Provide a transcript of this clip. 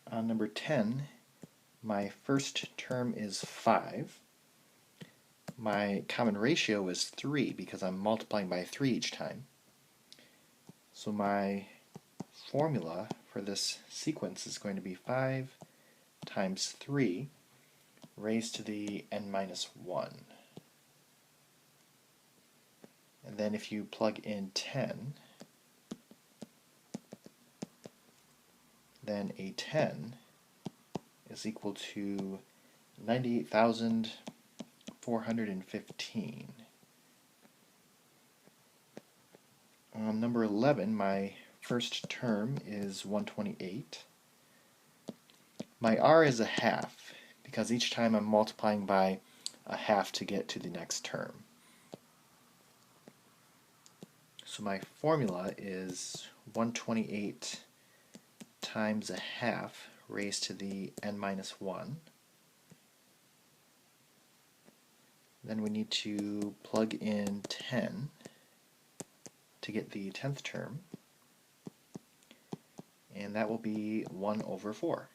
On number 10, my first term is 5. My common ratio is 3 because I'm multiplying by 3 each time. So my formula for this sequence is going to be 5 times 3 raised to the n minus 1. And then if you plug in 10, then a 10 is equal to 98,415. Number 11, my first term is 128. My r is a half because each time I'm multiplying by a half to get to the next term. So my formula is 128 times a half raised to the n minus 1. Then we need to plug in 10 to get the 10th term, and that will be 1 over 4.